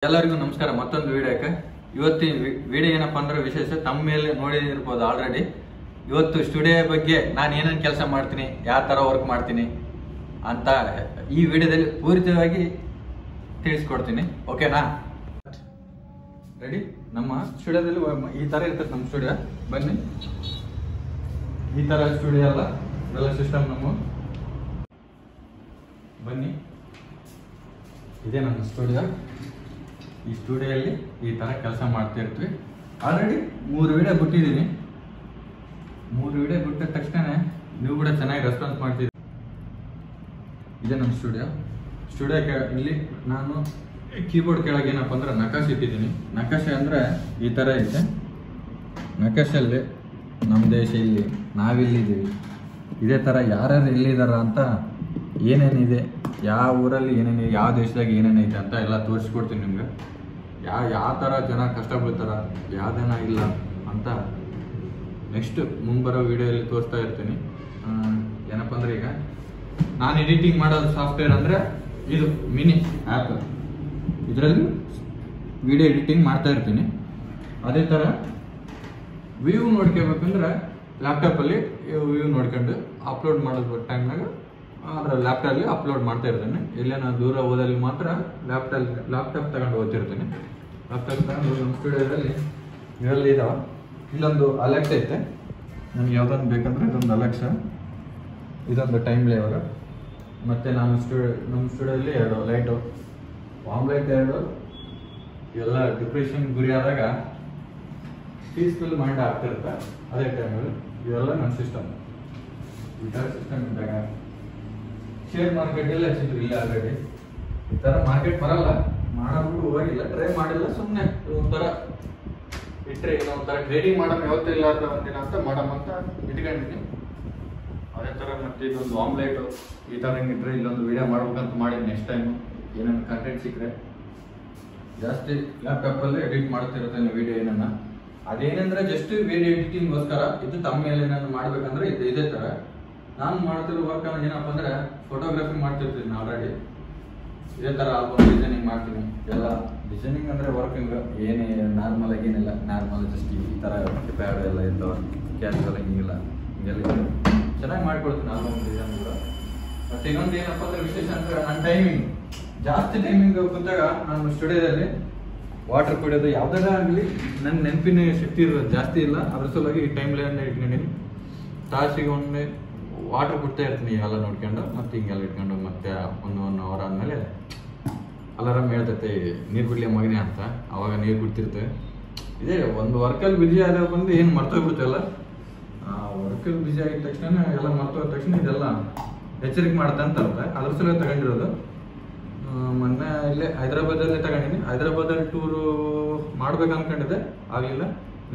ಎಲ್ಲರಿಗೂ ನಮಸ್ಕಾರ. ಮತ್ತೊಂದು ವಿಡಿಯೋಕ್ಕೆ ಇವತ್ತಿನ ವಿಡಿಯೋ ಏನಪ್ಪಾ ಅಂದ್ರೆ ವಿಶೇಷ ತಮ್ಮ ಮೇಲೆ ನೋಡಿರ್ಬೋದು ಆಲ್ರೆಡಿ. ಇವತ್ತು ಸ್ಟುಡಿಯೋ ಬಗ್ಗೆ ನಾನು ಏನೇನು ಕೆಲಸ ಮಾಡ್ತೀನಿ, ಯಾವ ಥರ ವರ್ಕ್ ಮಾಡ್ತೀನಿ ಅಂತ ಈ ವಿಡಿಯೋದಲ್ಲಿ ಪೂರಿತವಾಗಿ ತಿಳಿಸ್ಕೊಡ್ತೀನಿ. ಓಕೆನಾ? ರೆಡಿ? ನಮ್ಮ ಸ್ಟುಡಿಯೋದಲ್ಲಿ ಈ ಥರ ಇರ್ತದೆ. ನಮ್ಮ ಸ್ಟುಡಿಯೋ ಬನ್ನಿ. ಈ ಥರ ಸ್ಟುಡಿಯೋ ಅಲ್ಲ, ಎಲ್ಲ ಸಿಸ್ಟಮ್ ನಮ್ಮ ಬನ್ನಿ. ಇದೇ ನಮ್ಮ ಸ್ಟುಡಿಯೋ. ಈ ಸ್ಟುಡಿಯೋಲ್ಲಿ ಈ ಥರ ಕೆಲಸ ಮಾಡ್ತಿರ್ತೀವಿ. ಆಲ್ರೆಡಿ 3 ವಿಡಿಯೋ ಬಿಟ್ಟಿದ್ದೀನಿ. 3 ವಿಡಿಯೋ ಬಿಟ್ಟ ತಕ್ಷಣ ನೀವು ಕೂಡ ಚೆನ್ನಾಗಿ ರೆಸ್ಪಾನ್ಸ್ ಮಾಡ್ತಿದ್ದೀವಿ. ಇದೇ ನಮ್ಮ ಸ್ಟುಡಿಯೋಕ್ಕೆ ಇಲ್ಲಿ ನಾನು ಕೀಬೋರ್ಡ್ ಕೆಳಗೆ ಏನಪ್ಪ ಅಂದ್ರೆ ನಕಾಶೆ ಇಟ್ಟಿದ್ದೀನಿ. ನಕಾಶೆ ಅಂದರೆ ಈ ಥರ ಇದೆ. ನಕಾಶೆಯಲ್ಲಿ ನಮ್ಮ ದೇಶ ಇಲ್ಲಿ, ನಾವಿಲ್ಲಿದ್ದೀವಿ. ಇದೇ ಥರ ಯಾರ್ಯಾರು ಎಲ್ಲಿದ್ದಾರ ಅಂತ, ಏನೇನಿದೆ, ಯಾವ ಊರಲ್ಲಿ ಏನೇನಿದೆ, ಯಾವ ದೇಶದಾಗ ಏನೇನೈತೆ ಅಂತ ಎಲ್ಲ ತೋರಿಸ್ಕೊಡ್ತೀನಿ ನಿಮ್ಗೆ. ಯಾವ ಥರ ಜನ ಕಷ್ಟ ಬೀಳ್ತಾರ, ಯಾವ ಜನ ಇಲ್ಲ ಅಂತ ನೆಕ್ಸ್ಟ್ ಮುಂಬರೋ ವಿಡಿಯೋಲ್ಲಿ ತೋರಿಸ್ತಾ ಇರ್ತೀನಿ. ಏನಪ್ಪ ಅಂದರೆ ಈಗ ನಾನು ಎಡಿಟಿಂಗ್ ಮಾಡೋದು ಸಾಫ್ಟ್ವೇರ್ ಅಂದರೆ ಇದು ಮಿನಿ ಆ್ಯಪ್. ಇದರಲ್ಲಿ ವಿಡಿಯೋ ಎಡಿಟಿಂಗ್ ಮಾಡ್ತಾ ಇರ್ತೀನಿ. ಅದೇ ಥರ ವ್ಯೂ ನೋಡ್ಕೋಬೇಕಂದ್ರೆ ಲ್ಯಾಪ್ಟಾಪಲ್ಲಿ ವ್ಯೂ ನೋಡ್ಕೊಂಡು ಅಪ್ಲೋಡ್ ಮಾಡೋದು ಟೈಮ್ನಾಗ ಅದರ ಲ್ಯಾಪ್ಟಾಪಲ್ಲಿ ಅಪ್ಲೋಡ್ ಮಾಡ್ತಾ ಇರ್ತೇನೆ. ಎಲ್ಲೇ ನಾನು ದೂರ ಓದಲ್ಲಿ ಮಾತ್ರ ಲ್ಯಾಪ್ಟಾಪ್ ತಗೊಂಡು ಓದ್ತಿರ್ತೀನಿ. ಲ್ಯಾಪ್ಟಾಪ್ ತಗೊಂಡು ನಮ್ಮ ಸ್ಟುಡಿಯೋದಲ್ಲಿ ಇದರಲ್ಲಿ ಇದಾವೆ. ಇಲ್ಲೊಂದು ಅಲೆಕ್ಸಾ ಐತೆ. ನನಗೆ ಯಾವುದೊಂದು ಬೇಕಂದ್ರೆ ಇದೊಂದು ಅಲೆಕ್ಸಾ, ಇದೊಂದು ಟೈಮ್ ಲೇವರ್. ಮತ್ತು ನಮ್ಮ ಸ್ಟುಡಿಯೋದಲ್ಲಿ 2 ಲೈಟು, ವಾಮ್ ಲೈಟ್ 2. ಇವೆಲ್ಲ ಡಿಪ್ರೆಷನ್ ಗುರಿ ಆದಾಗ ಪೀಸ್ಫುಲ್ ಮೈಂಡ್ ಆಗ್ತಿರುತ್ತೆ. ಅದೇ ಟೈಮಲ್ಲಿ ಇವೆಲ್ಲ ನನ್ನ ಸಿಸ್ಟಮ್. ಈ ಥರ ಸಿಸ್ಟಮ್ ಇದ್ದಾಗ ಶೇರ್ ಮಾರ್ಕೆಟ್ ಎಲ್ಲ ಹಚ್ಚಿದ್ರು ಇಲ್ಲ ಆಲ್ರೆಡಿ. ಈ ಥರ ಮಾರ್ಕೆಟ್ ಬರಲ್ಲ, ಮಾಡೋದು ಹೋಗಿಲ್ಲ, ಟ್ರೈ ಮಾಡಿಲ್ಲ. ಸುಮ್ಮನೆ ಒಂಥರ ಇಟ್ಟರೆ ಏನೋ ಒಂಥರ ಟ್ರೇಡಿಂಗ್ ಮಾಡಮ್ ಯಾವತ್ತೂ ಇಲ್ಲ ಒಂದಿನ ಅಂತ ಮಾಡಮ್ ಅಂತ ಇಟ್ಕೊಂಡಿದ್ದೀನಿ. ಅದೇ ಥರ ಮತ್ತೆ ಇದೊಂದು ಆಮ್ಲೆಟು ಈ ಥರ ಹಿಂಗಿಟ್ರೆ ಇಲ್ಲೊಂದು ವಿಡಿಯೋ ಮಾಡ್ಬೇಕಂತ ಮಾಡಿ ನೆಕ್ಸ್ಟ್ ಟೈಮು ಏನೇನು ಕಂಟೆಂಟ್ ಸಿಕ್ಕರೆ ಜಾಸ್ತಿ ಲ್ಯಾಪ್ಟಾಪಲ್ಲಿ ಎಡಿಟ್ ಮಾಡ್ತಿರ್ತೇನೆ ವಿಡಿಯೋ ಏನನ್ನ. ಅದೇನೆಂದ್ರೆ ಜಸ್ಟ್ ವಿಡಿಯೋ ಎಡಿಟಿಂಗ್ಗೋಸ್ಕರ. ಇದು ತಮ್ಮ ಮೇಲೆ ಏನಾದ್ರು ಮಾಡ್ಬೇಕಂದ್ರೆ ಇದೇ ಥರ ನಾನು ಮಾಡ್ತಿರೋ ವರ್ಕ್ ಏನಪ್ಪ ಅಂದರೆ ಫೋಟೋಗ್ರಫಿ ಮಾಡ್ತಿರ್ತೀನಿ ಆಲ್ರೆಡಿ. ಇದೇ ಥರ ಆಲ್ಬಮ್ ಡಿಸೈನಿಂಗ್ ಮಾಡ್ತೀನಿ. ಎಲ್ಲ ಡಿಸೈನಿಂಗ್ ಅಂದರೆ ವರ್ಕಿಂಗ್ ಏನೇ ನಾರ್ಮಲ್ ಆಗಿ ಏನಿಲ್ಲ, ನಾರ್ಮಲ್ ಜಸ್ಟ್ ಈ ಥರ ಪ್ಯಾಡ್ ಎಲ್ಲ ಇದ್ದಾವೆ, ಕ್ಯಾಶುವಲ್ ಹಿಂಗಿಲ್ಲ, ಹಿಂಗೆಲ್ಲ ಚೆನ್ನಾಗಿ ಮಾಡ್ಕೊಡ್ತೀನಿ ಆಲ್ಬಮ್ ಡಿಸೈನ್ ಕೂಡ. ಮತ್ತು ಇನ್ನೊಂದು ಏನಪ್ಪ ಅಂದರೆ ವಿಶೇಷ ಅಂದರೆ ನನ್ನ ಟೈಮಿಂಗ್ ಜಾಸ್ತಿ ಟೈಮಿಂಗ್ ಕೂತಾಗ ನಾನು ಸ್ಟುಡಿಯೋದಲ್ಲಿ ವಾಟರ್ ಕುಡಿಯೋದು ಯಾವುದಾರ ಆಗಲಿ ನನ್ನ ನೆನಪಿನ ಶಕ್ತಿ ಇರೋದು ಜಾಸ್ತಿ ಇಲ್ಲ. ಅದ್ರ ಸಲುವಾಗಿ ಈ ಟೈಮ್ ಲೈನ್ ಇಟ್ಕೊಂಡಿನಿ. ತಾಸಿಗೆ ಒಮ್ಮೆ ವಾಟರ್ ಬಿಡ್ತಾ ಇರ್ತೀನಿ ಎಲ್ಲ ನೋಡ್ಕೊಂಡು. ಮತ್ತು ಹಿಂಗೆಲ್ಲ ಇಟ್ಕೊಂಡು ಮತ್ತೆ 1 ಅವರ್ ಆದಮೇಲೆ ಅಲಾರಾಮ್ ಹೇಳ್ತೈತೆ ನೀರು ಬಿಡ್ಲಿ ಮಗನೇ ಅಂತ. ಅವಾಗ ನೀರು ಬಿಡ್ತಿರ್ತೇವೆ. ಇದೇ ಒಂದು ವರ್ಕಲ್ಲಿ ಬ್ಯುಸಿ ಆದಾಗ ಬಂದು ಏನು ಮರ್ತೋಗ್ಬಿಡ್ತೇವಲ್ಲ, ವರ್ಕಲ್ಲಿ ಬ್ಯುಸಿ ಆಗಿದ ತಕ್ಷಣ ಎಲ್ಲ ಮರ್ತೋದ ತಕ್ಷಣ ಇದೆಲ್ಲ ಎಚ್ಚರಿಕೆ ಮಾಡ್ತಾ ಅಂತ ಅರ್ಥ. ಅದ್ರ ಸಲ ತಗೊಂಡಿರೋದು. ಮೊನ್ನೆ ಇಲ್ಲೇ ಹೈದ್ರಾಬಾದಲ್ಲೇ ತಗೊಂಡಿನಿ. ಹೈದ್ರಾಬಾದಲ್ಲಿ ಟೂರು ಮಾಡ್ಬೇಕು ಅಂದ್ಕೊಂಡಿದ್ದೆ, ಆಗಲಿಲ್ಲ.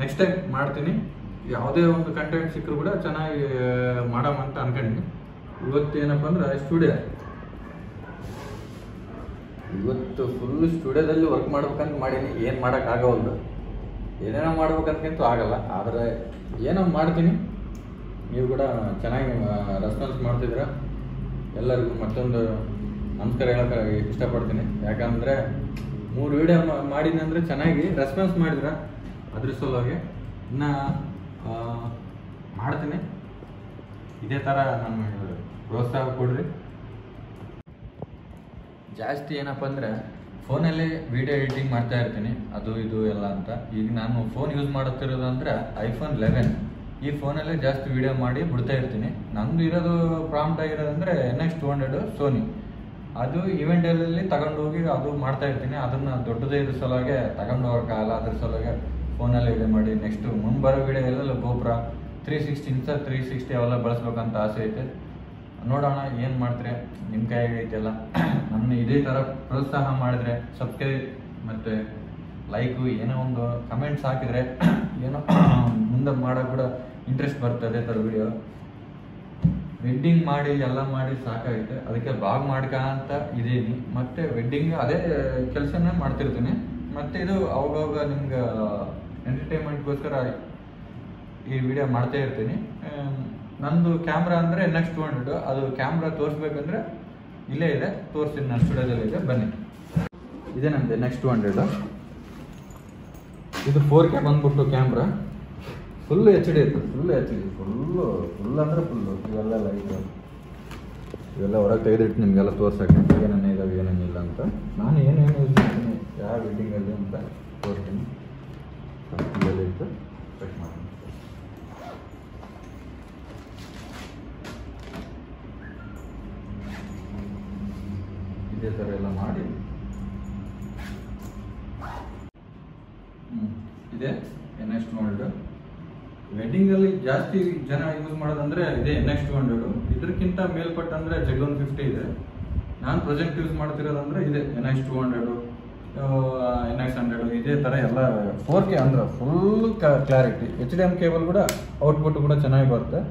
ನೆಕ್ಸ್ಟ್ ಟೈಮ್ ಮಾಡ್ತೀನಿ. ಯಾವುದೇ ಒಂದು ಕಂಟೆಂಟ್ ಸಿಕ್ಕರು ಕೂಡ ಚೆನ್ನಾಗಿ ಮಾಡಮ್ಮ ಅಂತ ಅನ್ಕೊಂಡಿನಿ. ಇವತ್ತು ಏನಪ್ಪ ಅಂದ್ರೆ ಇವತ್ತು ಫುಲ್ ಸ್ಟುಡಿಯೋದಲ್ಲಿ ವರ್ಕ್ ಮಾಡ್ಬೇಕಂತ ಮಾಡೀನಿ. ಏನು ಮಾಡೋಕ್ಕಾಗವಲ್ದು, ಏನೇನೋ ಮಾಡ್ಬೇಕಂತಂತೂ ಆಗಲ್ಲ. ಆದರೆ ಏನೋ ಮಾಡ್ತೀನಿ. ನೀವು ಕೂಡ ಚೆನ್ನಾಗಿ ರೆಸ್ಪಾನ್ಸ್ ಮಾಡ್ತಿದ್ದೀರ. ಎಲ್ಲರಿಗೂ ಮತ್ತೊಂದು ನಮಸ್ಕಾರ ಹೇಳೋಕ್ಕೆ ಇಷ್ಟಪಡ್ತೀನಿ. ಯಾಕಂದರೆ 3 ವಿಡಿಯೋ ಮಾಡೀನಿ ಅಂದರೆ ಚೆನ್ನಾಗಿ ರೆಸ್ಪಾನ್ಸ್ ಮಾಡಿದ್ರೆ ಅದ್ರ ಸಲುವಾಗಿ ಇನ್ನು ಮಾಡ್ತೀನಿ. ಇದೇ ಥರ ನನ್ನ ಪ್ರೋತ್ಸಾಹ ಕೊಡ್ರಿ. ಜಾಸ್ತಿ ಏನಪ್ಪ ಅಂದರೆ ಫೋನಲ್ಲೇ ವಿಡಿಯೋ ಎಡಿಟಿಂಗ್ ಮಾಡ್ತಾ ಇರ್ತೀನಿ, ಅದು ಇದು ಎಲ್ಲ ಅಂತ. ಈಗ ನಾನು ಫೋನ್ ಯೂಸ್ ಮಾಡುತ್ತಿರೋದು ಅಂದರೆ iPhone 11. ಈ ಫೋನಲ್ಲೇ ಜಾಸ್ತಿ ವಿಡಿಯೋ ಮಾಡಿ ಬಿಡ್ತಾ ಇರ್ತೀನಿ. ನಂದು ಇರೋದು ಪ್ರಾಂಪ್ಟ್ ಆಗಿರೋದಂದರೆ NX200 ಸೋನಿ. ಅದು ಇವೆಂಟಲ್ಲಿ ತಗೊಂಡೋಗಿ ಅದು ಮಾಡ್ತಾ ಇರ್ತೀನಿ. ಅದನ್ನು ದೊಡ್ಡದೇ ಇರೋ ಸಲುವಾಗಿ ತಗೊಂಡು ಹೋಗೋಕ್ಕಾಗಲ್ಲ. ಅದ್ರ ಸಲುವಾಗಿ ಫೋನಲ್ಲಿ ವಿಡಿಯೋ ಮಾಡಿ ನೆಕ್ಸ್ಟು ಮುಂಬರೋ ವಿಡಿಯೋ ಎಲ್ಲ ಗೋಪುರ 360 ಅವೆಲ್ಲ ಬಳಸ್ಬೇಕಂತ ಆಸೆ ಐತೆ. ನೋಡೋಣ ಏನು ಮಾಡ್ತಾರೆ, ನಿಮ್ಮ ಕೈಗೆ ಐತೆಲ್ಲ. ನನ್ನ ಇದೇ ಥರ ಪ್ರೋತ್ಸಾಹ ಮಾಡಿದ್ರೆ ಸಬ್ಸ್ಕ್ರೈಬ್ ಮತ್ತು ಲೈಕು ಏನೋ ಒಂದು ಕಮೆಂಟ್ಸ್ ಹಾಕಿದರೆ ಏನೋ ಮುಂದೆ ಮಾಡೋಕೆ ಕೂಡ ಇಂಟ್ರೆಸ್ಟ್ ಬರ್ತದೆ. ಅದೇ ಥರ ವಿಡಿಯೋ ವೆಡ್ಡಿಂಗ್ ಮಾಡಿ ಎಲ್ಲ ಮಾಡಿ ಸಾಕಾಗುತ್ತೆ. ಅದಕ್ಕೆ ಬ್ಲಾಗ್ ಮಾಡ್ಕೊಂತ ಇದ್ದೀನಿ. ಮತ್ತು ವೆಡ್ಡಿಂಗ್ ಅದೇ ಕೆಲಸನೇ ಮಾಡ್ತಿರ್ತೀನಿ. ಮತ್ತು ಇದು ಅವಾಗವಾಗ ನಿಮ್ಗೆ ಎಂಟರ್ಟೈನ್ಮೆಂಟ್ಗೋಸ್ಕರ ಈ ವಿಡಿಯೋ ಮಾಡ್ತಾ ಇರ್ತೀನಿ. ನಂದು ಕ್ಯಾಮ್ರಾ ಅಂದರೆ NX200. ಅದು ಕ್ಯಾಮ್ರಾ ತೋರಿಸ್ಬೇಕಂದ್ರೆ ಇಲ್ಲೇ ಇದೆ, ತೋರಿಸ್ತೀನಿ. ನನ್ನ ಸ್ಟುಡಿಯೋದಲ್ಲಿ ಇದೆ, ಬನ್ನಿ. ಇದೇ ನಮ್ಮದು ನೆಕ್ಸ್ಟ್ 200. ಇದು 4K ಬಂದ್ಬಿಟ್ಟು ಕ್ಯಾಮ್ರಾ ಫುಲ್ HD ಇರ್ತದೆ. ಫುಲ್ ಅಂದರೆ ಫುಲ್ಲು. ಇವೆಲ್ಲ ಲೈಟ್ ಇವೆಲ್ಲ ಹೊರಗೆ ತೆಗೆದಿಟ್ಟು ನಿಮಗೆಲ್ಲ ತೋರ್ಸೋಕ್ಕೆ ಏನೇನು ಇದಾವೆ ಏನೇನಿಲ್ಲ ಅಂತ. ನಾನು ಏನೇನು ಯೂಸ್ ಮಾಡ್ತೀನಿ ಯಾವ ವೆಡ್ಡಿಂಗಲ್ಲಿ ಅಂತ ತೋರಿಸ್ತೀನಿ. ಇದೆಲ್ಲ ಇಟ್ಟು ಚೆಕ್ ಮಾಡೋಣ. ಇದೇ ಥರ ಎಲ್ಲ ಮಾಡಿ ಇದೆ NX200. ವೆಡ್ಡಿಂಗಲ್ಲಿ ಜಾಸ್ತಿ ಜನ ಯೂಸ್ ಮಾಡೋದಂದರೆ ಇದೇ NX200. ಇದಕ್ಕಿಂತ ಮೇಲ್ಪಟ್ಟಂದರೆ Z150 ಇದೆ. ನಾನು ಪ್ರೆಸೆಂಟ್ ಯೂಸ್ ಮಾಡ್ತಿರೋದಂದರೆ ಇದೆ NX200, NX100. ಇದೇ ಥರ ಎಲ್ಲ 4K ಅಂದ್ರೆ ಫುಲ್ ಕ್ಲಾರಿಟಿ. HDMI ಕೇಬಲ್ ಕೂಡ ಔಟ್ಪುಟ್ ಕೂಡ ಚೆನ್ನಾಗಿ ಬರುತ್ತೆ.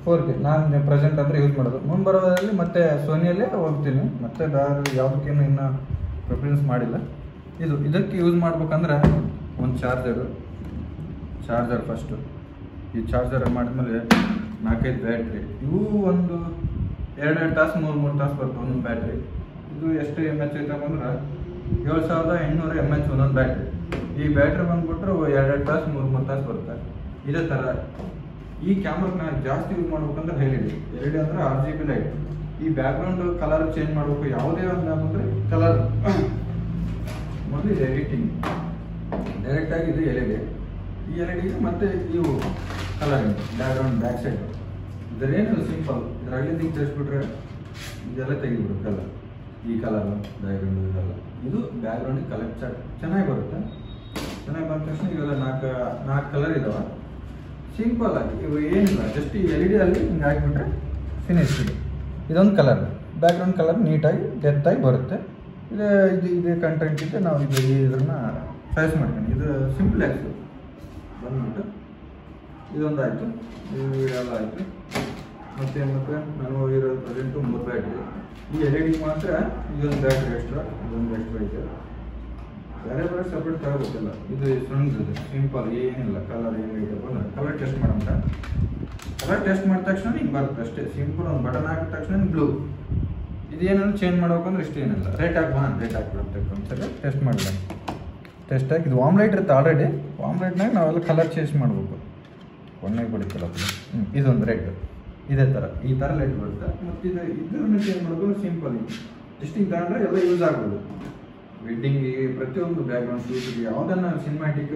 4K ನಾನು ಪ್ರೆಸೆಂಟ್ ಅಂದರೆ ಯೂಸ್ ಮಾಡೋದು. ಮುಂಬರೋದ್ರಲ್ಲಿ ಮತ್ತೆ ಸೋನಿಯಲ್ಲೇ ಹೋಗ್ತೀನಿ. ಮತ್ತೆ ಬೇರೆ ಯಾವುದಕ್ಕೇನು ಇನ್ನೂ ಪ್ರಿಫರೆನ್ಸ್ ಮಾಡಿಲ್ಲ. ಇದಕ್ಕೆ ಯೂಸ್ ಮಾಡ್ಬೇಕಂದ್ರೆ ಒಂದು ಚಾರ್ಜರ್ ಫಸ್ಟು. ಈ ಚಾರ್ಜರ್ ಮಾಡಿದ್ಮೇಲೆ 4-5 ಬ್ಯಾಟ್ರಿ. ಇವು ಒಂದು 2 ತಾಸು 3 ತಾಸು ಬರ್ತವೆ ಒಂದೊಂದು ಬ್ಯಾಟ್ರಿ. ಇದು ಎಷ್ಟು mAh ಐತಂದ್ರೆ 7800 mAh ಒಂದೊಂದು ಬ್ಯಾಟ್ರಿ. ಈ ಬ್ಯಾಟ್ರಿ ಬಂದ್ಬಿಟ್ರೆ 2 ತಾಸು 3 ತಾಸು ಬರುತ್ತೆ. ಇದೇ ಥರ ಈ ಕ್ಯಾಮ್ರಾನ ಜಾಸ್ತಿ ಯೂಸ್ ಮಾಡ್ಬೇಕಂದ್ರೆ LED ಅಂದರೆ RGB ಲೈಟ್. ಈ ಬ್ಯಾಕ್ಗ್ರೌಂಡ್ ಕಲರ್ ಚೇಂಜ್ ಮಾಡಬೇಕು. ಯಾವುದೇ ಒಂದು ಅಂದರೆ ಕಲರ್ ಮೊದಲು ಇದೆ ಎಡಿಟಿಂಗ್ ಡೈರೆಕ್ಟಾಗಿ ಇದು LED. ಈ LEDಗೆ ಮತ್ತು ಇವು ಕಲರಿಂಗ್ ಬ್ಯಾಕ್ಗ್ರೌಂಡ್ ಬ್ಯಾಕ್ ಸೈಡ್ ಇದರೇನು ಸಿಂಪಲ್. ಇದರಲ್ಲಿ ತೆಗೆಸ್ಬಿಟ್ರೆ ಇದೆಲ್ಲ ತೆಗೆದುಬಿಡುತ್ತಲ್ಲ. ಈ ಕಲರ್ ಬ್ಯಾಕ್ಗ್ರೌಂಡ್ ಇದೆಲ್ಲ ಇದು ಬ್ಯಾಕ್ಗ್ರೌಂಡಿಗೆ ಕಲರ್ ಚೆನ್ನಾಗಿ ಬರುತ್ತೆ. ಚೆನ್ನಾಗಿ ಬಂದ ತಕ್ಷಣ ಇವೆಲ್ಲ 4 ಕಲರ್ ಇದಾವೆ. ಸಿಂಪಲ್ ಆಗಿ ಇವು ಏನಿಲ್ಲ, ಜಸ್ಟ್ ಈ LED ಅಲ್ಲಿ ಹಿಂಗೆ ಹಾಕಿಬಿಟ್ರೆ ಫಿನಿಶ್. ಇದೊಂದು ಕಲರ್ ಬ್ಯಾಕ್ಗ್ರೌಂಡ್ ಕಲರ್ ನೀಟಾಗಿ ಡೆತ್ತಾಗಿ ಬರುತ್ತೆ. ಇದೇ ಕಂಟೆಂಟ್ ಇದ್ದರೆ ನಾವು ಇದನ್ನ ಚಾಯ್ಸ್ ಮಾಡ್ತೀನಿ. ಇದು ಸಿಂಪ್ಲೆಕ್ಸ್ ಬಂದ್ಬಿಟ್ಟು ಇದೊಂದು ಆಯಿತು. ಇದೆಲ್ಲ ಆಯಿತು. ಮತ್ತೆ ನಾನು ಇರೋದು ಪ್ರೆಸೆಂಟು 3 ಬ್ಯಾಟ್ರಿ. ಈ LED ಮಾತ್ರ ಇದೊಂದು ಬ್ಯಾಟ್ರಿ ಎಕ್ಸ್ಟ್ರಾ, ಇದೊಂದು ಎಕ್ಸ್ಟ್ರಾ ಇದೆ. ಬೇರೆ ಸಪ್ರೇಟ್ ತಗೋಬೇಕಲ್ಲ. ಇದು ಸಣ್ಣದಿದೆ ಸಿಂಪಲ್, ಏನಿಲ್ಲ. ಕಲರ್ ಏನಿದೆ ಕಲರ್ ಟೆಸ್ಟ್ ಮಾಡೋಣ. ಕಲರ್ ಟೆಸ್ಟ್ ಮಾಡಿದ ತಕ್ಷಣ ಹಿಂಗೆ ಬರುತ್ತೆ ಅಷ್ಟೇ. ಸಿಂಪಲ್ ಒಂದು ಬಟನ್ ಹಾಕಿದ ತಕ್ಷಣ ಬ್ಲೂ. ಇದೇನಾದ್ರು ಚೇಂಜ್ ಮಾಡ್ಬೇಕಂದ್ರೆ ಇಷ್ಟೇನಿಲ್ಲ. ರೇಟ್ ಹಾಕ್ಬಿಡುತ್ತೆ ಒಂದ್ಸಲ ಟೆಸ್ಟ್ ಮಾಡಿಲ್ಲ. ಟೆಸ್ಟ್ ಹಾಕಿ ಇದು ವಾಮ್ ಲೈಟ್ ಇರುತ್ತೆ ಆಲ್ರೆಡಿ. ವಾಮ್ ಲೈಟ್ನಾಗ ನಾವೆಲ್ಲ ಕಲರ್ ಚೇಂಜ್ ಮಾಡಬೇಕು. ಒಣ್ಣಾಗಿ ಬಿಡುತ್ತಲ್ಲ ಇದೊಂದು ರೆಡ್. ಇದೇ ಥರ ಈ ಥರ ಲೈಟ್ ಬರುತ್ತೆ. ಮತ್ತು ಇದನ್ನು ಚೇಂಜ್ ಮಾಡೋದು ಸಿಂಪಲ್. ಡಿಸ್ಟಿಂಗ್ ತಗೊಂಡ್ರೆ ಎಲ್ಲ ಯೂಸ್ ಆಗ್ಬೋದು. ವೆಡ್ಡಿಂಗಿಗೆ ಪ್ರತಿಯೊಂದು ಬ್ಯಾಕ್ಗ್ರೌಂಡ್ ಶೂಟಿಗೆ ಯಾವುದನ್ನು ಸಿನಿಮ್ಯಾಟಿಕ್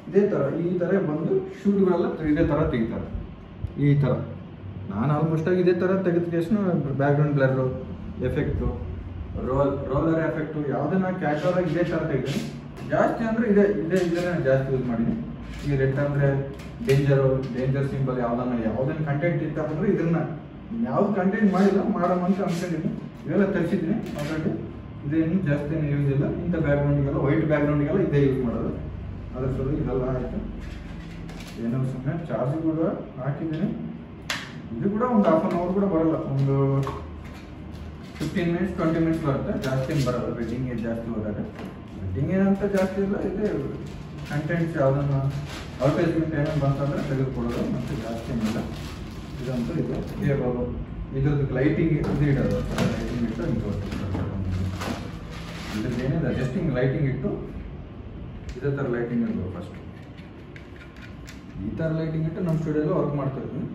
ಇದೇ ಥರ ಈ ಥರ ಬಂದು ಶೂಟ್ಗಳೆಲ್ಲ ಇದೇ ಥರ ತೆಗಿತಾರೆ. ಈ ಥರ ನಾನು ಆಲ್ಮೋಸ್ಟಾಗಿ ಇದೇ ಥರ ತೆಗೆದ ಬ್ಯಾಕ್ಗ್ರೌಂಡ್ ಬ್ಲರು ಎಫೆಕ್ಟು ರೋಲರ್ ಎಫೆಕ್ಟು ಯಾವುದನ್ನ ಕ್ಯಾಶುವಲಾಗಿ ಇದೇ ಥರ ತೆಗಿತೀನಿ. ಜಾಸ್ತಿ ಅಂದರೆ ಇದನ್ನೇ ಜಾಸ್ತಿ ಯೂಸ್ ಮಾಡಿದ್ದೀನಿ. ಈ ರೆಡ್ ಅಂದರೆ ಡೇಂಜರ್ ಸಿಂಬಲ್ ಯಾವುದನ್ನು ಕಂಟೆಂಟ್ ಇತ್ತಂದ್ರೆ ಇದನ್ನ ಯಾವ್ದು ಕಂಟೆಂಟ್ ಮಾಡಿಲ್ಲ ಮಾಡೋಣ ಅಂತ ಅನ್ಕೊಂಡಿದ್ದೀನಿ. ಇವೆಲ್ಲ ತರಿಸಿದ್ದೀನಿ ಆಲ್ರೆಡಿ. ಇದೇನು ಜಾಸ್ತಿ ಯೂಸ್ ಇಲ್ಲ. ಇಂಥ ಬ್ಯಾಕ್ಗ್ರೌಂಡಿಗೆಲ್ಲ ವೈಟ್ ಬ್ಯಾಕ್ಗ್ರೌಂಡಿಗೆಲ್ಲ ಇದೇ ಯೂಸ್ ಮಾಡೋದು. ಅದ್ರ ಸಲ ಇದೆಲ್ಲ ಆಯಿತು. ಏನೋ ಸುಮ್ಮನೆ ಚಾರ್ಜ್ ಕೂಡ ಹಾಕಿದ್ದೀನಿ. ಇದು ಕೂಡ ಒಂದು ½ an hour ಕೂಡ ಬರೋಲ್ಲ. ಒಂದು 15 minutes 20 minutes ಬರುತ್ತೆ. ಜಾಸ್ತಿ ಬರೋಲ್ಲ. ವೆಡ್ಡಿಂಗ್ ಜಾಸ್ತಿ ಹೋದಾಗ ವೆಡ್ಡಿಂಗ್ ಏನಂತ ಜಾಸ್ತಿ ಇಲ್ಲ. ಇದೆ ಕಂಟೆಂಟ್ಸ್ ಯಾವುದನ್ನು ಅಡ್ವರ್ಟೈಸ್ಮೆಂಟ್ ಏನೇನು ಬಂತಂದರೆ ತೆಗೆದುಕೊಳ್ಳೋದು. ಮತ್ತು ಜಾಸ್ತಿ ಏನಿಲ್ಲ. ಇದಂತೂ ಇದೆ. ಇದ್ರದ್ದು ಲೈಟಿಂಗ್ ಇದು ಇಡೋದು. ಲೈಟಿಂಗ್ ಇಟ್ಟು ಹಿಂಗೆ ಇದ್ರದ್ದು ಏನಿದೆ ಜಸ್ಟ್ ಹಿಂಗೆ ಲೈಟಿಂಗ್ ಇಟ್ಟು ಇದೇ ಥರ ಲೈಟಿಂಗ್ ಇರ್ಬೋದು. ಫಸ್ಟ್ ಈ ಥರ ಲೈಟಿಂಗ್ ಇಟ್ಟು ನಮ್ಮ ಸ್ಟುಡಿಯೋದಲ್ಲಿ ವರ್ಕ್ ಮಾಡ್ತಿರ್ತೀನಿ.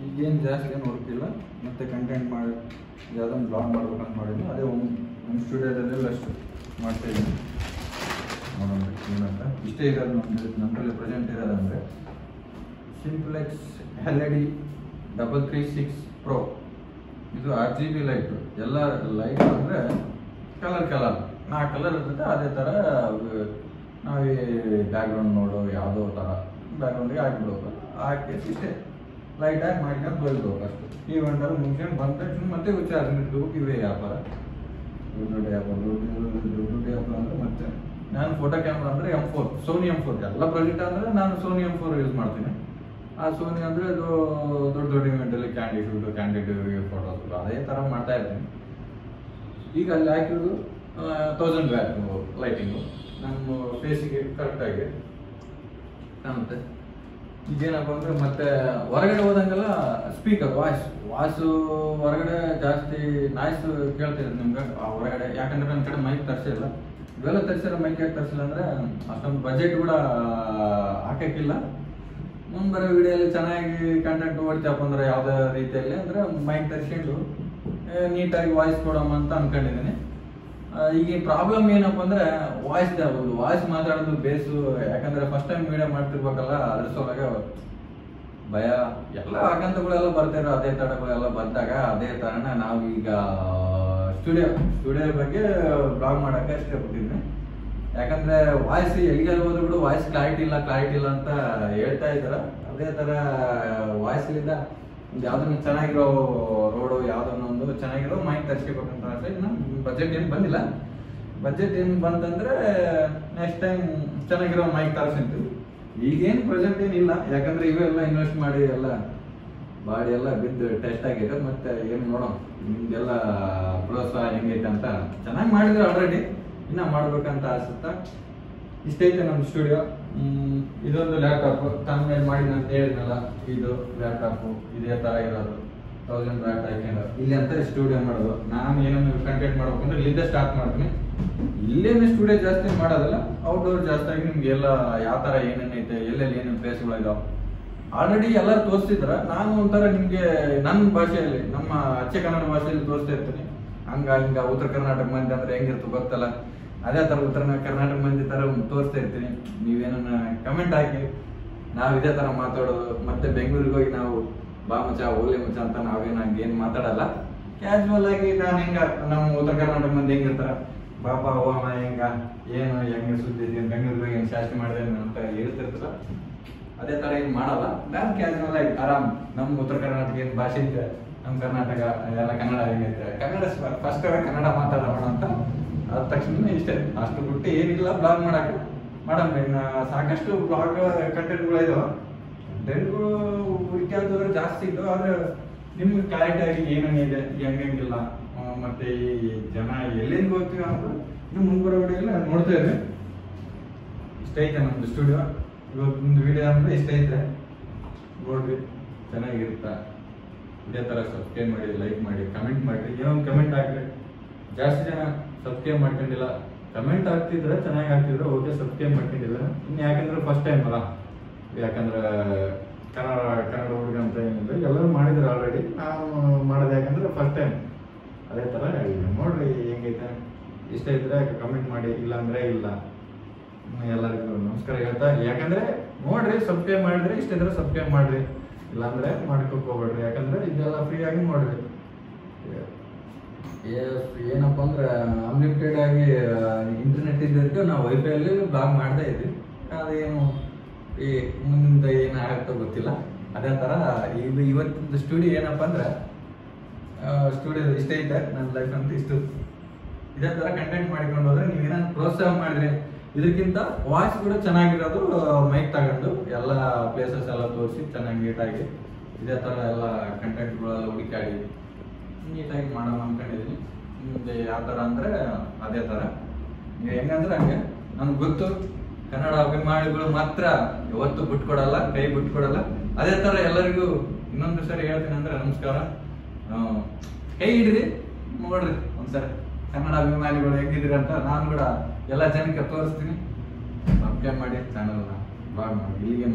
ಈಗೇನು ಜಾಸ್ತಿ ಏನು ವರ್ಕ್ ಇಲ್ಲ. ಮತ್ತು ಕಂಟೆಂಟ್ ಮಾಡಿ ಯಾವುದೊಂದು ಬ್ಲಾಗ್ ಮಾಡ್ಬೇಕಂತ ಮಾಡಿದ್ದು ಅದೇ ನಮ್ಮ ಸ್ಟುಡಿಯೋದಲ್ಲೆಲ್ಲ ಅಷ್ಟು ಮಾಡ್ತಾಯಿದ್ದೀನಿ. ನೋಡೋಣ ಏನಂತ. ಇಷ್ಟೇ ಇರೋದು ನಮ್ಮಲ್ಲಿ ಪ್ರೆಸೆಂಟ್ ಇರೋದಂದರೆ ಸಿಂಪ್ಲೆಕ್ಸ್ LED 336 Pro. ಇದು RGB ಲೈಟು. ಎಲ್ಲ ಲೈಟ್ ಅಂದರೆ ಕಲರ್ 4 ಕಲರ್ ಇರ್ತದೆ. ಅದೇ ಥರ ನಾವು ಬ್ಯಾಕ್ಗ್ರೌಂಡ್ ನೋಡೋ ಯಾವುದೋ ಥರ ಬ್ಯಾಕ್ಗ್ರೌಂಡಿಗೆ ಹಾಕಿಬಿಡೋದು. ಹಾಕಿ ಇಷ್ಟೇ ಲೈಟಾಗಿ ಮಾಡ್ಕೊಂಡು ಬರೋದು ಅಷ್ಟು. ಈ ಒಂದರ ಮುಗಿಸ್ಕೊಂಡು ಬಂದ ತಕ್ಷಣ ಮತ್ತೆ ಚಾರ್ಜ್ ಇಟ್ಕೋಬೇಕು. ಇವೇ ವ್ಯಾಪಾರ ದೊಡ್ಡ ವ್ಯಾಪಾರ ಅಂದರೆ ಮತ್ತೆ ನಾನು ಫೋಟೋ ಕ್ಯಾಮ್ರಾ ಅಂದರೆ M4 ಸೋನಿ M4 ಎಲ್ಲ ಪ್ರಾಜೆಕ್ಟ್ ಅಂದರೆ ನಾನು ಸೋನಿ M4 ಯೂಸ್ ಮಾಡ್ತೀನಿ. ಆ ಸೋನಿ ಅಂದರೆ ಅದು ದೊಡ್ಡ ಇವೆಂಟಲ್ಲಿ ಕ್ಯಾಂಡಿಡ್ ಫೋಟೋಸ್ ಅದೇ ಥರ ಮಾಡ್ತಾ ಇರ್ತೀನಿ. ಈಗ ಅಲ್ಲಿ ಹಾಕಿರೋದು 1000 ವ್ಯಾಟ್ ಲೈಟಿಂಗು ನಮ್ಮ ಫೇಸಿಗೆ ಕರೆಕ್ಟಾಗಿ ಕಾಣುತ್ತೆ. ಈಗೇನಪ್ಪ ಅಂದರೆ ಮತ್ತೆ ಹೊರಗಡೆ ಹೋದಂಗೆಲ್ಲ ಸ್ಪೀಕರ್ ವಾಯ್ಸು ಹೊರಗಡೆ ಜಾಸ್ತಿ ನಾಯ್ಸ್ ಕೇಳ್ತಿರೋದು ನಿಮ್ಗೆ ಹೊರಗಡೆ. ಯಾಕಂದರೆ ನನ್ನ ಕಡೆ ಮೈಕ್ ತರಿಸಿಲ್ಲ. ಇವೆಲ್ಲ ತರಿಸಿರೋ ಮೈಕ್ ಯಾಕೆ ತರಿಸಿಲ್ಲ ಅಂದರೆ ಅಷ್ಟೊಂದು ಬಜೆಟ್ ಕೂಡ ಹಾಕೋಕ್ಕಿಲ್ಲ. ಮುಂದೆ ಬರೋ ವಿಡಿಯೋಲಿ ಚೆನ್ನಾಗಿ ಕಂಟೆಂಟ್ ಓಡ್ತಪ್ಪ ಅಂದ್ರೆ ಯಾವುದೇ ರೀತಿಯಲ್ಲಿ ಅಂದರೆ ಮೈಕ್ ತರಿಸ್ಕೊಂಡು ನೀಟಾಗಿ ವಾಯ್ಸ್ ಕೊಡೋಣ ಅಂತ ಅನ್ಕೊಂಡಿದ್ದೀನಿ. ಈಗ ಪ್ರಾಬ್ಲಮ್ ಏನಪ್ಪ ಅಂದರೆ ವಾಯ್ಸ್ ಮಾತಾಡೋದು ಬೇಸು. ಯಾಕಂದರೆ ಫಸ್ಟ್ ಟೈಮ್ ವಿಡಿಯೋ ಮಾಡ್ತಿರ್ಬೇಕಲ್ಲ, ಅದ್ರ ಸೊಳಗೆ ಭಯ ಎಲ್ಲ ಆಘಾತಗಳೆಲ್ಲ ಬರ್ತಿರೋ ಅದೇ ತಡಗಳೆಲ್ಲ ಬಂದಾಗ ಅದೇ ಥರನ ನಾವು ಈಗ ಸ್ಟುಡಿಯೋ ಬಗ್ಗೆ ಬ್ಲಾಗ್ ಮಾಡೋಕ್ಕೆ ಇಷ್ಟಪಟ್ಟಿದ್ದೀನಿ. ಯಾಕಂದರೆ ವಾಯ್ಸ್ ಎಲ್ಲಿಗೆಲ್ಲ ಹೋದ್ರು ಕೂಡ ವಾಯ್ಸ್ ಕ್ಲಾರಿಟಿ ಇಲ್ಲ ಅಂತ ಹೇಳ್ತಾ ಇದ್ದಾರೆ. ಅದೇ ಥರ ವಾಯ್ಸ್ಲಿಂದ ಒಂದು ಯಾವುದನ್ನು ಚೆನ್ನಾಗಿರೋ ರೋಡು ಯಾವುದನ್ನೊಂದು ಚೆನ್ನಾಗಿರೋ ಮೈಕ್ ತರಿಸ್ಕೋಬೇಕಂತ ಆಸೆ. ಇನ್ನು ಬಜೆಟ್ ಏನು ಬಂದಿಲ್ಲ. ಬಜೆಟ್ ಏನು ಬಂತಂದರೆ ನೆಕ್ಸ್ಟ್ ಟೈಮ್ ಚೆನ್ನಾಗಿರೋ ಮೈಕ್ ತರಿಸ್ಕೊಂತೀವಿ. ಈಗೇನು ಪ್ರೆಸೆಂಟ್ ಏನಿಲ್ಲ, ಯಾಕಂದರೆ ಇವೆಲ್ಲ ಇನ್ವೆಸ್ಟ್ ಮಾಡಿ ಎಲ್ಲ ಬಾಡಿ ಎಲ್ಲ ಬಿದ್ದು ಟೆಸ್ಟ್ ಆಗಿದೆ. ಮತ್ತು ಏನು ನೋಡೋಣ ನಿಮ್ದೆಲ್ಲ ಪ್ರೋತ್ಸಾಹ ಹೆಂಗೈತೆ ಅಂತ. ಚೆನ್ನಾಗಿ ಮಾಡಿದ್ರೆ ಆಲ್ರೆಡಿ, ಇನ್ನೂ ಮಾಡ್ಬೇಕಂತ ಅನಿಸುತ್ತಾ. ಇಷ್ಟೈತೆ ನಮ್ಮ ಸ್ಟುಡಿಯೋ. ಇದೊಂದು ಲ್ಯಾಪ್ಟಾಪು ತಮ್ಮ ಮಾಡಿ ನಾನು ಹೇಳಿದ್ನಲ್ಲ, ಇದು ಲ್ಯಾಪ್ಟಾಪು ಇದೇ ಥರ ಇರೋದು 1000 ವ್ಯಾಟ್ ಹಾಕ್ಯಂಡು ಇಲ್ಲಿ ಅಂತ ಸ್ಟುಡಿಯೋ ಮಾಡೋದು. ನಾನು ಏನೋ ಕಂಟೆಂಟ್ ಮಾಡ್ಬೇಕಂದ್ರೆ ಇಲ್ಲಿಂದ ಸ್ಟಾರ್ಟ್ ಮಾಡ್ತೀನಿ. ಇಲ್ಲೇನು ಸ್ಟುಡಿಯೋ ಜಾಸ್ತಿ ಮಾಡೋದಿಲ್ಲ, ಔಟ್ಡೋರ್ ಜಾಸ್ತಿಯಾಗಿ ನಿಮ್ಗೆಲ್ಲ ಯಾವ ಥರ ಏನೇನೈತೆ, ಎಲ್ಲೆಲ್ಲಿ ಏನೇನು ಪ್ಲೇಸ್ಗಳಿದಾವೆ ಆಲ್ರೆಡಿ ಎಲ್ಲ ತೋರಿಸ್ತಿದ್ರ. ನಾನು ಒಂಥರ ನಿಮಗೆ ನನ್ನ ಭಾಷೆಯಲ್ಲಿ, ನಮ್ಮ ಅಚ್ಚೆ ಕನ್ನಡ ಭಾಷೆಯಲ್ಲಿ ತೋರಿಸ್ತಾ ಇರ್ತೀನಿ. ಹಿಂಗ ಉತ್ತರ ಕರ್ನಾಟಕ ಮಂದಿ ಅಂದ್ರೆ ಹೆಂಗಿರ್ತದೆ ಗೊತ್ತಲ್ಲ, ಅದೇ ಥರ ಉತ್ತರ ಕರ್ನಾಟಕ ಮಂದಿ ಥರ ತೋರಿಸ್ತಾ ಇರ್ತೀನಿ. ನೀವೇನ ಕಮೆಂಟ್ ಹಾಕಿ, ನಾವು ಇದೇ ಥರ ಮಾತಾಡೋದು. ಮತ್ತೆ ಬೆಂಗಳೂರಿಗೆ ಹೋಗಿ ನಾವು ಬಾ ಮಚ ಓಲೆ ಮಚ ಅಂತ ನಾವೇನು ಹಂಗೇನು ಮಾತಾಡಲ್ಲ. ಕ್ಯಾಶುವಲ್ ಆಗಿ ನಾನು ನಮ್ಮ ಉತ್ತರ ಕರ್ನಾಟಕ ಮಂದಿ ಹೆಂಗಿರ್ತಾರ, ಬಾಪ ಓಮ ಹೆಂಗೆ ಸುದ್ದಿ ಬೆಂಗಳೂರಿಗೆ ಹೆಂಗೆ ಶಾಸ್ತಿ ಮಾಡಿದೆ ಅಂತ ಹೇಳ್ತಿರ್ತಲ್ಲ, ಅದೇ ಥರ ಏನು ಮಾಡಲ್ಲ. ನಾನು ಕ್ಯಾಶುವಲ್ ಆಗಿ ಆರಾಮ್ ನಮ್ಮ ಉತ್ತರ ಕರ್ನಾಟಕ ಏನು ಭಾಷೆ ಇದೆ, ನಮ್ಮ ಕರ್ನಾಟಕ ಎಲ್ಲ ಕನ್ನಡ ಹೆಂಗೈತೆ, ಕನ್ನಡ ಫಸ್ಟ್ ಕನ್ನಡ ಮಾತಾಡೋಣ ಅಂತ ಆದ ತಕ್ಷಣ ಇಷ್ಟೇ. ಅಷ್ಟು ಬಿಟ್ಟು ಏನಿಲ್ಲ ಬ್ಲಾಗ್ ಮಾಡಮ್ಮ. ಇನ್ನು ಸಾಕಷ್ಟು ಬ್ಲಾಗ್ ಕಂಟೆಂಟ್ಗಳು ಇದಾವೆ. ಕಂಟೆಂಟ್ಗಳು ಹುಡುಕಾದ್ರೆ ಜಾಸ್ತಿ ಇದ್ದವು, ಆದರೆ ನಿಮ್ಗೆ ಕ್ಲಾರಿಟಿಯಾಗಿ ಏನೇನಿದೆ ಹೆಂಗಿಲ್ಲ ಮತ್ತೆ ಈ ಜನ ಎಲ್ಲಿಂದ ಹೋಗ್ತೀವಿ ಅಂತ ಇನ್ನು ಮುಂಬರೋ ವಿಡಿಯೋಲ್ಲ ನೋಡ್ತಾ ಇದ್ರಿ. ಇಷ್ಟೈತೆ ನಮ್ದು ಸ್ಟುಡಿಯೋ. ಇವತ್ತೊಂದು ವಿಡಿಯೋ ಅಂದರೆ ಇಷ್ಟೈತೆ, ನೋಡ್ರಿ ಚೆನ್ನಾಗಿರುತ್ತಾ. ಇದೇ ಥರ ಸಬ್ಸ್ಕ್ರೈಬ್ ಮಾಡಿ, ಲೈಕ್ ಮಾಡಿ, ಕಮೆಂಟ್ ಮಾಡಿರಿ. ಏನೋ ಒಂದು ಕಮೆಂಟ್ ಹಾಕ್ರಿ. ಜಾಸ್ತಿ ಜನ ಸಬ್ಸ್ಕ್ರೈಬ್ ಮಾಡ್ಕೊಂಡಿಲ್ಲ, ಕಮೆಂಟ್ ಆಗ್ತಿದ್ರೆ ಚೆನ್ನಾಗಿ ಆಗ್ತಿದ್ರೆ ಓಕೆ, ಸಬ್ಸ್ಕ್ರೈಬ್ ಮಾಡ್ಕೊಂಡಿಲ್ಲ. ಇನ್ನು ಯಾಕಂದ್ರೆ ಫಸ್ಟ್ ಟೈಮ್ ಅಲ್ಲ, ಯಾಕಂದ್ರೆ ಕನ್ನಡ ಹುಡುಗ ಅಂತ ಏನಿಲ್ಲ, ಎಲ್ಲರೂ ಮಾಡಿದ್ರು ಆಲ್ರೆಡಿ. ನಾವು ಮಾಡೋದು ಯಾಕಂದ್ರೆ ಫಸ್ಟ್ ಟೈಮ್. ಅದೇ ಥರ ನೋಡ್ರಿ ಹೆಂಗೈತೆ. ಇಷ್ಟ ಇದ್ರೆ ಕಮೆಂಟ್ ಮಾಡಿ, ಇಲ್ಲಾಂದ್ರೆ ಇಲ್ಲ. ಎಲ್ಲರಿಗೂ ನಮಸ್ಕಾರ ಹೇಳ್ತಾ, ಯಾಕಂದ್ರೆ ನೋಡ್ರಿ ಸಬ್ಸ್ಕ್ರೈಬ್ ಮಾಡಿದ್ರೆ ಇಷ್ಟ ಇದ್ರೆ ಸಬ್ಸ್ಕ್ರೈಬ್ ಮಾಡ್ರಿ, ಇಲ್ಲಾಂದ್ರೆ ಮಾಡ್ಕೋಕ್ ಹೋಗ್ಬೇಡ್ರಿ. ಯಾಕಂದ್ರೆ ಇದೆಲ್ಲ ಫ್ರೀ ಆಗಿ ನೋಡ್ರಿ. ಏನಪ್ಪ ಅಂದ್ರೆ ಅನ್ಲಿಮಿಟೆಡ್ ಆಗಿ ಇಂಟರ್ನೆಟ್ ಇದ್ದಕ್ಕೆ ನಾವು ವೈಫೈಯಲ್ಲಿ ಬ್ಲಾಗ್ ಮಾಡ್ತಾ ಇದ್ವಿ. ಅದೇನು ಈ ಮುಂದೆ ಏನಾಗುತ್ತೋ ಗೊತ್ತಿಲ್ಲ. ಅದೇ ಥರ ಇವತ್ತಿನ ಸ್ಟುಡಿಯೋ ಏನಪ್ಪ ಅಂದ್ರೆ ಸ್ಟುಡಿಯೋ ಇಷ್ಟ ಐತೆ. ನನ್ನ ಲೈಫ್ ಅಂತ ಇಷ್ಟು ಇದೇ ಥರ ಕಂಟೆಂಟ್ ಮಾಡ್ಕೊಂಡು ಹೋದ್ರೆ ನೀವೇನಾದ್ರು ಪ್ರೋತ್ಸಾಹ ಮಾಡಿದ್ರೆ, ಇದಕ್ಕಿಂತ ವಾಯ್ಸ್ ಕೂಡ ಚೆನ್ನಾಗಿರೋದು ಮೈಕ್ ತಗೊಂಡು ಎಲ್ಲ ಪ್ಲೇಸಸ್ ಎಲ್ಲ ತೋರಿಸಿ ಚೆನ್ನಾಗಿ ನೀಟಾಗಿ ಇದೇ ಥರ ಎಲ್ಲ ಕಂಟೆಂಟ್ಗಳೆಲ್ಲ ಹುಡುಕಾಡಿ ನೀಟಾಗಿ ಮಾಡೋಣ ಅಂದ್ಕೊಂಡಿದ್ದೀನಿ. ಮುಂದೆ ಯಾವ ಥರ ಅಂದರೆ ಅದೇ ಥರ. ನೀವು ಹೆಂಗಂದ್ರೆ ಹಂಗೆ. ನನಗೆ ಗೊತ್ತು ಕನ್ನಡ ಅಭಿಮಾನಿಗಳು ಮಾತ್ರ ಯಾವತ್ತೂ ಬಿಟ್ಕೊಡಲ್ಲ, ಕೈ ಬಿಟ್ಕೊಡಲ್ಲ. ಅದೇ ಥರ ಎಲ್ಲರಿಗೂ ಇನ್ನೊಂದು ಸರಿ ಹೇಳ್ತೀನಿ ಅಂದರೆ ನಮಸ್ಕಾರ. ಕೈ ಹಿಡ್ರಿ, ನೋಡ್ರಿ ಒಂದ್ಸರಿ ಕನ್ನಡ ಅಭಿಮಾನಿಗಳು ಹೆಂಗಿದ್ರಿ ಅಂತ ನಾನು ಕೂಡ ಎಲ್ಲ ಜನಕ್ಕೆ ತೋರಿಸ್ತೀನಿ. ಸಬ್ಸ್ಕ್ರೈಬ್ ಮಾಡಿ, ಚಾನಲ್ನ ಬ್ಲಾಗ್ ಮಾಡಿ. ಇಲ್ಲಿಗೆ